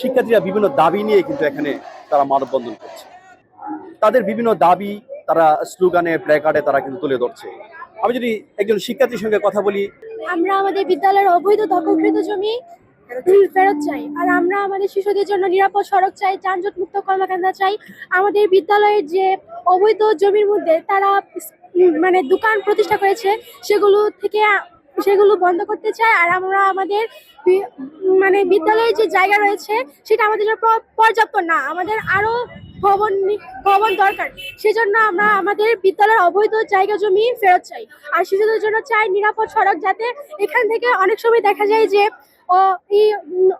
শিক্ষার্থীরা বিভিন্ন দাবি নিয়ে কিন্তু এখানে তারা মানববন্ধন করছে। তাদের বিভিন্ন দাবি তারা স্লোগানে প্ল্যাকার্ডে তারা কিন্তু তুলে ধরছে। আমি যদি একজন শিক্ষার্থীর সঙ্গে কথা বলি, আমরা আমাদের বিদ্যালয়ের অবৈধ দখলকৃত জমি ফেরত চাই, আর আমরা আমাদের শিশুদের জন্য নিরাপদ সড়ক চাই, যানজট মুক্ত কর্মকাণ্ড চাই। আমাদের বিদ্যালয়ের যে অবৈধ জমির মধ্যে তারা মানে দোকান প্রতিষ্ঠা করেছে সেগুলো বন্ধ করতে চাই। আর আমরা আমাদের মানে বিদ্যালয়ের যে জায়গা রয়েছে সেটা আমাদের জন্য পর্যাপ্ত না, আমাদের আরো ভবন দরকার। সেজন্য আমরা আমাদের বিদ্যালয়ের অবৈধ জায়গা জমি ফেরত চাই। আর শিশুদের জন্য চাই নিরাপদ সড়ক, যাতে এখান থেকে অনেক সময় দেখা যায় যে এই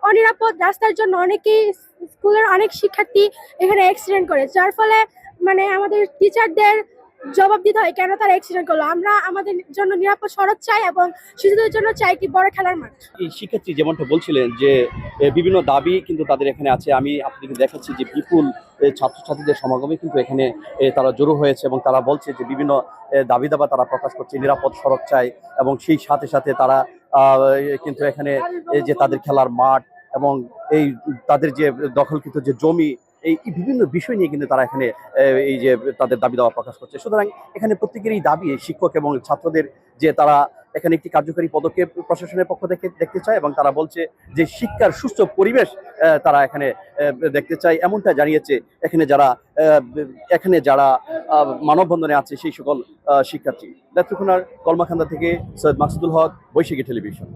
অনিরাপদ রাস্তার জন্য অনেকেই স্কুলের অনেক শিক্ষার্থী এখানে অ্যাক্সিডেন্ট করে, যার ফলে মানে আমাদের টিচারদের জবাব দিতে হয় কেন তারা অ্যাক্সিডেন্ট করলো। আমরা আমাদের জন্য নিরাপদ সড়ক চাই এবং শিশুদের জন্য চাই একটি বড় খেলার মাঠ। এই শিক্ষার্থী যেমনটা বলছিলেন যে বিভিন্ন দাবি কিন্তু তাদের এখানে আছে। আমি আপনাদেরকে দেখাচ্ছি যে বিপুল ছাত্রছাত্রীদের সমাগমে কিন্তু এখানে তারা জড়ো হয়েছে এবং তারা বলছে যে বিভিন্ন দাবি দাবা তারা প্রকাশ করছে, নিরাপদ সড়ক চাই এবং সেই সাথে সাথে তারা কিন্তু এখানে এই যে তাদের খেলার মাঠ এবং এই তাদের যে দখলকৃত যে জমি, এই বিভিন্ন বিষয় নিয়ে কিন্তু তারা এখানে এই যে তাদের দাবি দাওয়া প্রকাশ করছে। সুতরাং এখানে প্রত্যেকেরই দাবি শিক্ষক এবং ছাত্রদের যে তারা এখানে একটি কার্যকরী পদক্ষেপ প্রশাসনের পক্ষ থেকে দেখতে চায় এবং তারা বলছে যে শিক্ষার সুস্থ পরিবেশ তারা এখানে দেখতে চায়, এমনটা জানিয়েছে এখানে যারা মানববন্ধনে আছে সেই সকল শিক্ষার্থী। নেত্রকোনার কলমাকান্দা থেকে সৈয়দ মাকসুদুল হক, বৈশাখী টেলিভিশন।